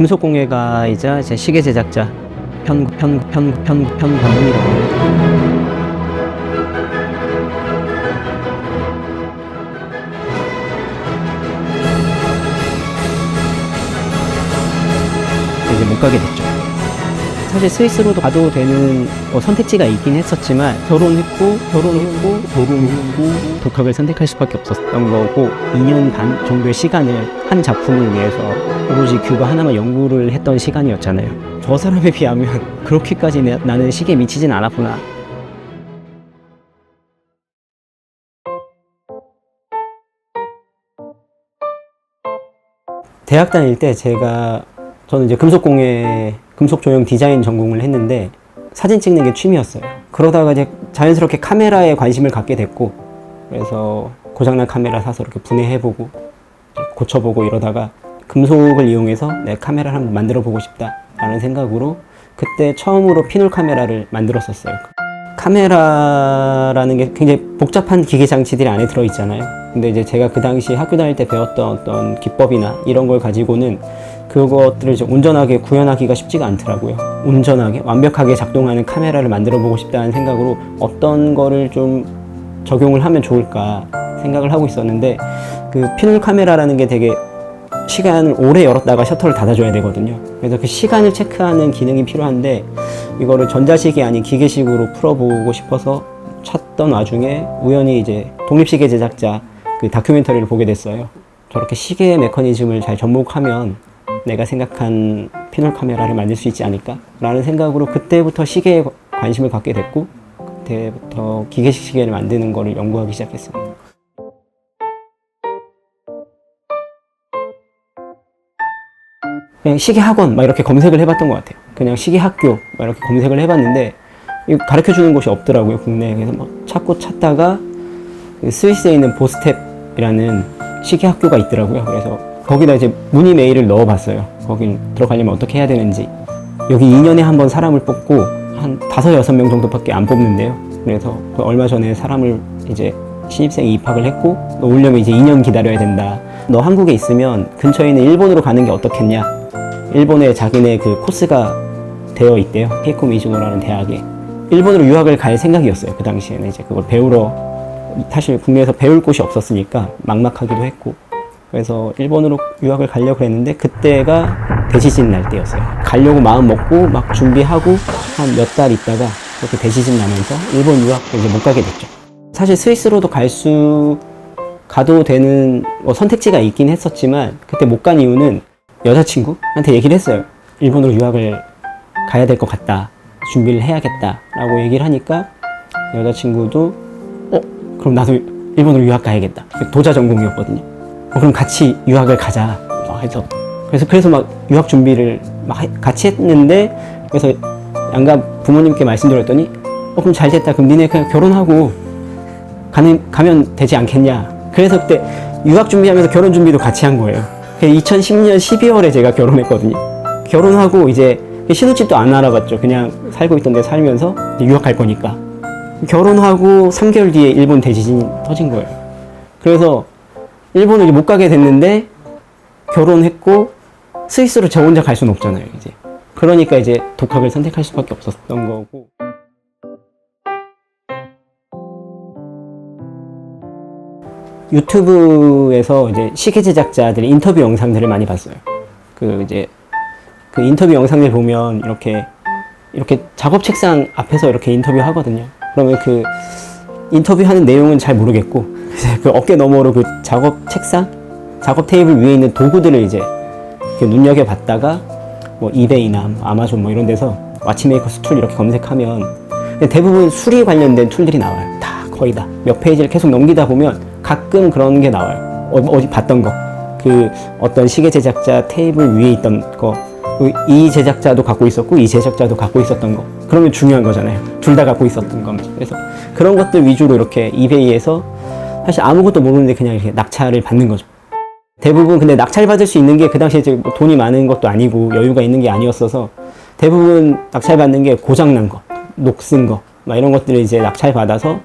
금속공예가이자 이제 시계 제작자 편광훈이라고 합니다. 이제 못 가게 됐죠. 사실 스위스로도 가도 되는 선택지가 있긴 했었지만 결혼했고 독학을 선택할 수밖에 없었던 거고 2년 반 정도의 시간을 한 작품을 위해서 오로지 규바 하나만 연구를 했던 시간이었잖아요. 저 사람에 비하면 그렇게까지 나는 시계에 미치진 않았구나. 대학 다닐 때 저는 이제 금속공예, 금속조형 디자인 전공을 했는데 사진 찍는 게 취미였어요. 그러다가 이제 자연스럽게 카메라에 관심을 갖게 됐고, 그래서 고장난 카메라 사서 이렇게 분해해보고 고쳐보고 이러다가 금속을 이용해서 내 카메라를 한번 만들어 보고 싶다라는 생각으로 그때 처음으로 피놀 카메라를 만들었었어요. 카메라라는 게 굉장히 복잡한 기계 장치들이 안에 들어있잖아요. 근데 이제 제가 그 당시 학교 다닐 때 배웠던 어떤 기법이나 이런 걸 가지고는 그것들을 이제 온전하게 구현하기가 쉽지가 않더라고요. 온전하게 완벽하게 작동하는 카메라를 만들어 보고 싶다는 생각으로 어떤 거를 좀 적용을 하면 좋을까 생각을 하고 있었는데, 그 피놀 카메라라는 게 되게 시간을 오래 열었다가 셔터를 닫아줘야 되거든요. 그래서 그 시간을 체크하는 기능이 필요한데 이거를 전자식이 아닌 기계식으로 풀어보고 싶어서 찾던 와중에 우연히 이제 독립시계 제작자 그 다큐멘터리를 보게 됐어요. 저렇게 시계의 메커니즘을 잘 접목하면 내가 생각한 피놀 카메라를 만들 수 있지 않을까? 라는 생각으로 그때부터 시계에 관심을 갖게 됐고, 그때부터 기계식 시계를 만드는 거를 연구하기 시작했습니다. 그냥 시계 학원 막 이렇게 검색을 해봤던 것 같아요. 그냥 시계 학교 막 이렇게 검색을 해봤는데 가르쳐 주는 곳이 없더라고요, 국내에. 그래서 막 찾다가 스위스에 있는 보스텝이라는 시계 학교가 있더라고요. 그래서 거기다 이제 문의 메일을 넣어봤어요. 거기 들어가려면 어떻게 해야 되는지. 여기 2년에 한 번 사람을 뽑고 한 5, 6명 정도밖에 안 뽑는데요. 그래서 얼마 전에 사람을 이제 신입생이 입학을 했고, 너 오려면 이제 2년 기다려야 된다. 너 한국에 있으면 근처에 있는 일본으로 가는 게 어떻겠냐. 일본에 자기네 그 코스가 되어 있대요. 케이코 미즈노라는 대학에. 일본으로 유학을 갈 생각이었어요. 그 당시에는 이제 그걸 배우러, 사실 국내에서 배울 곳이 없었으니까 막막하기도 했고, 그래서 일본으로 유학을 가려고 했는데 그때가 대지진 날 때였어요. 가려고 마음 먹고 막 준비하고 한 몇 달 있다가 그렇게 대지진 나면서 일본 유학을 이제 못 가게 됐죠. 사실 스위스로도 가도 되는 선택지가 있긴 했었지만 그때 못 간 이유는 여자친구한테 얘기를 했어요. 일본으로 유학을 가야 될 것 같다. 준비를 해야겠다. 라고 얘기를 하니까 여자친구도 그럼 나도 일본으로 유학 가야겠다. 도자 전공이었거든요. 그럼 같이 유학을 가자. 그래서 막 유학 준비를 막 같이 했는데, 그래서 양가 부모님께 말씀드렸더니 그럼 잘 됐다. 그럼 니네 그냥 결혼하고 가면 되지 않겠냐. 그래서 그때 유학 준비하면서 결혼 준비도 같이 한 거예요. 2010년 12월에 제가 결혼했거든요. 결혼하고 이제 신혼집도 안 알아봤죠. 그냥 살고 있던 데 살면서 유학 갈 거니까. 결혼하고 3개월 뒤에 일본 대지진이 터진 거예요. 그래서 일본을 못 가게 됐는데 결혼했고 스위스로 저 혼자 갈 수는 없잖아요, 이제. 그러니까 이제 독학을 선택할 수밖에 없었던 거고. 유튜브에서 이제 시계 제작자들의 인터뷰 영상들을 많이 봤어요. 그 인터뷰 영상들 보면 이렇게 작업 책상 앞에서 이렇게 인터뷰 하거든요. 그러면 그 인터뷰하는 내용은 잘 모르겠고, 그 어깨 너머로 그 작업 책상, 작업 테이블 위에 있는 도구들을 이제 눈여겨 봤다가 뭐 이베이나 아마존 뭐 이런 데서 와치메이커스 툴 이렇게 검색하면 대부분 수리 관련된 툴들이 나와요. 다 거의 다. 몇 페이지를 계속 넘기다 보면 가끔 그런 게 나와요. 어디 봤던 거. 그 어떤 시계 제작자 테이블 위에 있던 거. 이 제작자도 갖고 있었고 이 제작자도 갖고 있었던 거. 그러면 중요한 거잖아요. 둘 다 갖고 있었던 겁니다. 그래서 그런 것들 위주로 이렇게 이베이에서 사실 아무것도 모르는데 그냥 이렇게 낙찰을 받는 거죠. 대부분 근데 낙찰 받을 수 있는 게 그 당시에 뭐 돈이 많은 것도 아니고 여유가 있는 게 아니었어서 대부분 낙찰 받는 게 고장난 거, 녹슨 거, 막 이런 것들을 이제 낙찰 받아서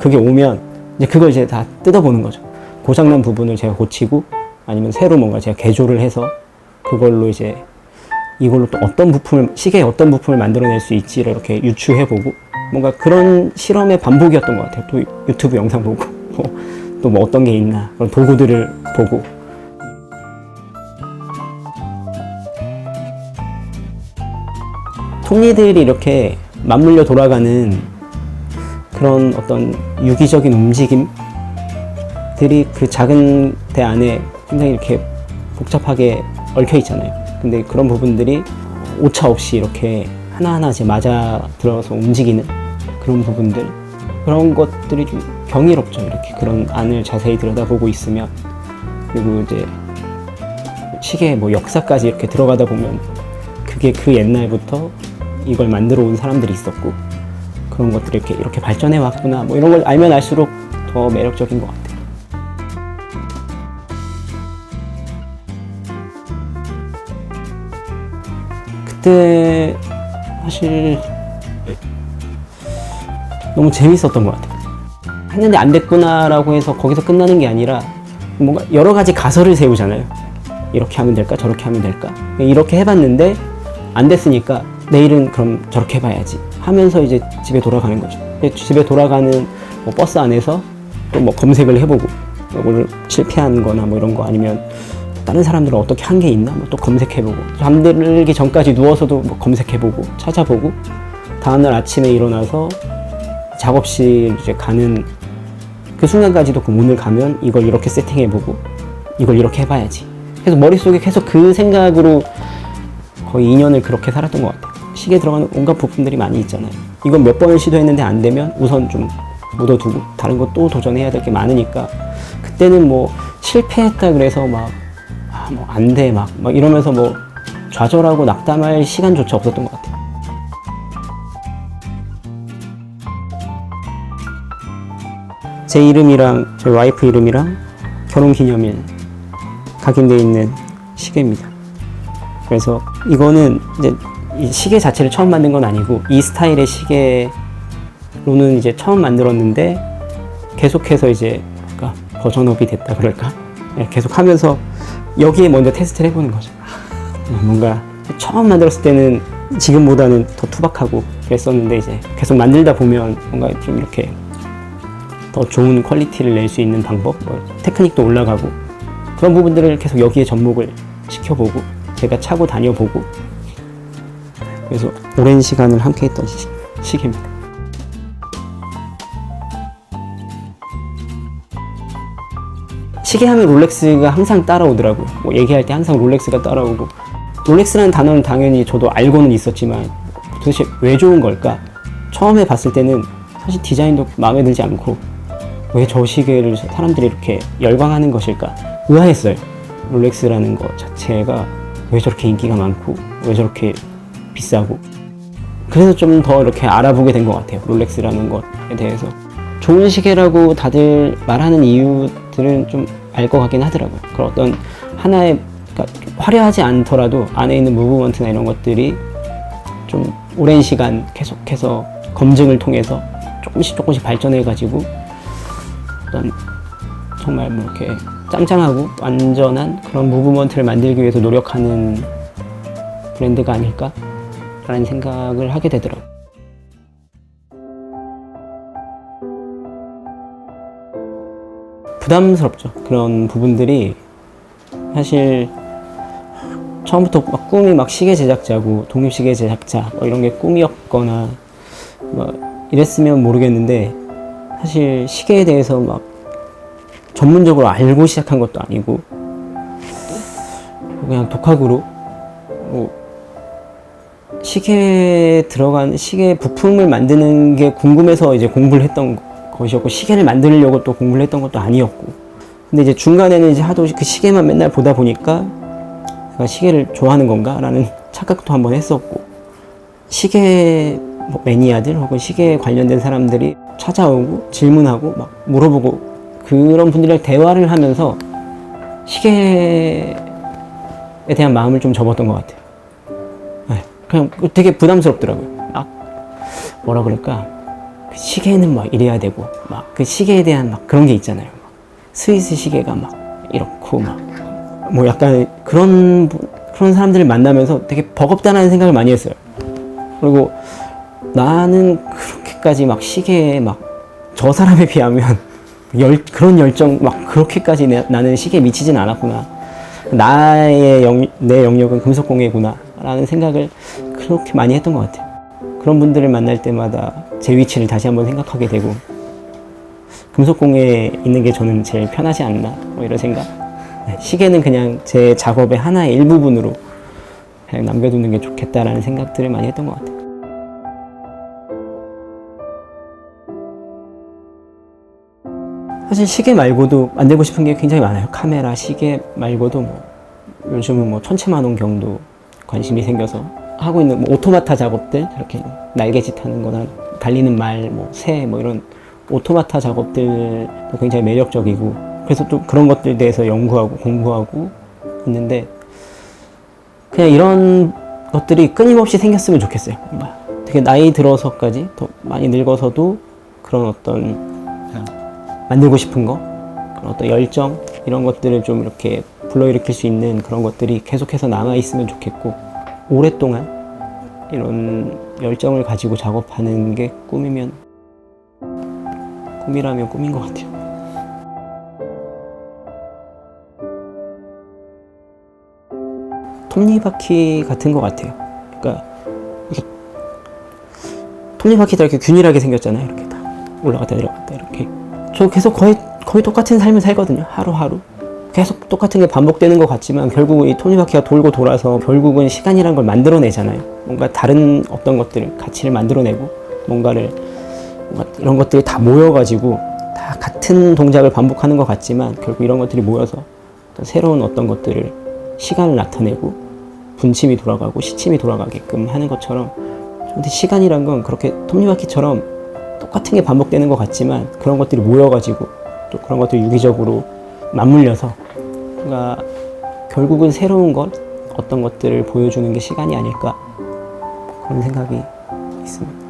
그게 오면 이제 그걸 이제 다 뜯어보는 거죠. 고장난 부분을 제가 고치고 아니면 새로 뭔가 제가 개조를 해서 그걸로 이제 이걸로 또 어떤 부품을, 시계의 어떤 부품을 만들어낼 수 있지를 이렇게 유추해보고, 뭔가 그런 실험의 반복이었던 것 같아요. 또 유튜브 영상 보고, 또 뭐 어떤 게 있나, 그런 도구들을 보고. 톱니들이 이렇게 맞물려 돌아가는 그런 어떤 유기적인 움직임들이 그 작은 대 안에 굉장히 이렇게 복잡하게 얽혀 있잖아요. 근데 그런 부분들이 오차 없이 이렇게 하나하나 이제 맞아 들어서 움직이는 그런 부분들, 그런 것들이 좀 경이롭죠. 이렇게 그런 안을 자세히 들여다보고 있으면. 그리고 이제 시계의 뭐 역사까지 이렇게 들어가다 보면 그게 그 옛날부터 이걸 만들어 온 사람들이 있었고, 그런 것들이 이렇게 발전해 왔구나, 뭐 이런 걸 알면 알수록 더 매력적인 것 같아요. 그때 사실 너무 재밌었던 것 같아요. 했는데 안 됐구나라고 해서 거기서 끝나는 게 아니라 뭔가 여러 가지 가설을 세우잖아요. 이렇게 하면 될까, 저렇게 하면 될까. 이렇게 해봤는데 안 됐으니까 내일은 그럼 저렇게 해봐야지 하면서 이제 집에 돌아가는 거죠. 집에 돌아가는 뭐 버스 안에서 또 뭐 검색을 해보고, 오늘 실패한 거나 뭐 이런 거, 아니면 다른 사람들은 어떻게 한 게 있나 뭐 또 검색해보고, 잠들기 전까지 누워서도 뭐 검색해보고 찾아보고, 다음날 아침에 일어나서 작업실 이제 가는 그 순간까지도 그 문을 가면 이걸 이렇게 세팅해보고 이걸 이렇게 해봐야지. 그래서 머릿속에 계속 그 생각으로 거의 2년을 그렇게 살았던 것 같아요. 시계에 들어가는 온갖 부품들이 많이 있잖아요. 이건 몇 번을 시도했는데 안 되면 우선 좀 묻어두고 다른 거 또 도전해야 될 게 많으니까, 그때는 뭐 실패했다 그래서 막 뭐 안 돼 막 이러면서 뭐 좌절하고 낙담할 시간조차 없었던 것 같아요. 제 이름이랑 저희 와이프 이름이랑 결혼기념일 각인되어 있는 시계입니다. 그래서 이거는 이제 이 시계 자체를 처음 만든 건 아니고, 이 스타일의 시계로는 이제 처음 만들었는데 계속해서 이제 버전업이 됐다 그럴까? 계속 하면서 여기에 먼저 테스트를 해보는 거죠. 뭔가 처음 만들었을 때는 지금보다는 더 투박하고 그랬었는데, 이제 계속 만들다 보면 뭔가 좀 이렇게 더 좋은 퀄리티를 낼 수 있는 방법, 테크닉도 올라가고, 그런 부분들을 계속 여기에 접목을 시켜보고 제가 차고 다녀보고, 그래서 오랜 시간을 함께 했던 시계입니다. 시계하면 롤렉스가 항상 따라오더라고요. 뭐 얘기할 때 항상 롤렉스가 따라오고, 롤렉스라는 단어는 당연히 저도 알고는 있었지만 도대체 왜 좋은 걸까? 처음에 봤을 때는 사실 디자인도 마음에 들지 않고, 왜 저 시계를 사람들이 이렇게 열광하는 것일까? 의아했어요. 롤렉스라는 것 자체가 왜 저렇게 인기가 많고 왜 저렇게 비싸고. 그래서 좀 더 이렇게 알아보게 된 것 같아요. 롤렉스라는 것에 대해서. 좋은 시계라고 다들 말하는 이유들은 좀 알 것 같긴 하더라고요. 그런 어떤 하나의, 그러니까 화려하지 않더라도 안에 있는 무브먼트나 이런 것들이 좀 오랜 시간 계속해서 검증을 통해서 조금씩 발전해가지고 어떤 정말 뭐 이렇게 짱짱하고 완전한 그런 무브먼트를 만들기 위해서 노력하는 브랜드가 아닐까라는 생각을 하게 되더라고요. 부담스럽죠. 그런 부분들이 사실 처음부터 막 꿈이 막 시계 제작자고 독립시계 제작자 뭐 이런 게 꿈이었거나 뭐 이랬으면 모르겠는데, 사실 시계에 대해서 막 전문적으로 알고 시작한 것도 아니고 그냥 독학으로 뭐 시계에 들어간 시계 부품을 만드는 게 궁금해서 이제 공부를 했던 것이었고, 시계를 만들려고 또 공부를 했던 것도 아니었고, 근데 이제 중간에는 이제 하도 그 시계만 맨날 보다 보니까 내가 시계를 좋아하는 건가? 라는 착각도 한번 했었고, 시계 뭐 매니아들 혹은 시계에 관련된 사람들이 찾아오고 질문하고 막 물어보고, 그런 분들이랑 대화를 하면서 시계에 대한 마음을 좀 접었던 것 같아요. 네, 그냥 되게 부담스럽더라고요. 막 뭐라 그럴까, 그 시계는 막 이래야 되고 막 그 시계에 대한 막 그런 게 있잖아요. 막 스위스 시계가 막 이렇고 막 뭐 약간 그런 그런 사람들을 만나면서 되게 버겁다는 생각을 많이 했어요. 그리고 나는 그렇게까지 막 시계에 막 저 사람에 비하면 그런 열정 막 그렇게까지 나는 시계에 미치진 않았구나. 내 영역은 금속공예구나 라는 생각을 그렇게 많이 했던 것 같아요. 그런 분들을 만날 때마다 제 위치를 다시 한번 생각하게 되고, 금속공예에 있는 게 저는 제일 편하지 않나 뭐 이런 생각. 시계는 그냥 제 작업의 하나의 일부분으로 그냥 남겨두는 게 좋겠다라는 생각들을 많이 했던 것 같아요. 사실 시계 말고도 만들고 싶은 게 굉장히 많아요. 카메라, 시계 말고도 뭐 요즘은 뭐 천체만 원 경도 관심이 생겨서 하고 있는 뭐 오토마타 작업들, 이렇게 날개짓 하는 거나 달리는 말, 뭐 새, 뭐 이런 오토마타 작업들도 굉장히 매력적이고, 그래서 또 그런 것들에 대해서 연구하고 공부하고 있는데, 그냥 이런 것들이 끊임없이 생겼으면 좋겠어요. 뭔가 되게 나이 들어서까지 더 많이 늙어서도 그런 어떤 만들고 싶은 거, 그런 어떤 열정, 이런 것들을 좀 이렇게 불러일으킬 수 있는 그런 것들이 계속해서 남아있으면 좋겠고, 오랫동안 이런 열정을 가지고 작업하는 게 꿈이라면 꿈인 것 같아요. 톱니바퀴 같은 것 같아요. 그러니까 톱니바퀴도 이렇게 균일하게 생겼잖아요. 이렇게 다 올라갔다 내려갔다 이렇게. 저 계속 거의 똑같은 삶을 살거든요. 하루하루. 계속 똑같은 게 반복되는 것 같지만 결국 이 톱니바퀴가 돌고 돌아서 결국은 시간이란 걸 만들어내잖아요. 뭔가 다른 어떤 것들, 가치를 만들어내고 뭔가 이런 것들이 다 모여가지고 다 같은 동작을 반복하는 것 같지만 결국 이런 것들이 모여서 어떤 새로운 어떤 것들을, 시간을 나타내고 분침이 돌아가고 시침이 돌아가게끔 하는 것처럼, 근데 시간이란 건 그렇게 톱니바퀴처럼 똑같은 게 반복되는 것 같지만 그런 것들이 모여가지고 또 그런 것들이 유기적으로 맞물려서 뭔가 결국은 새로운 것, 어떤 것들을 보여주는 게 시간이 아닐까, 그런 생각이 있습니다.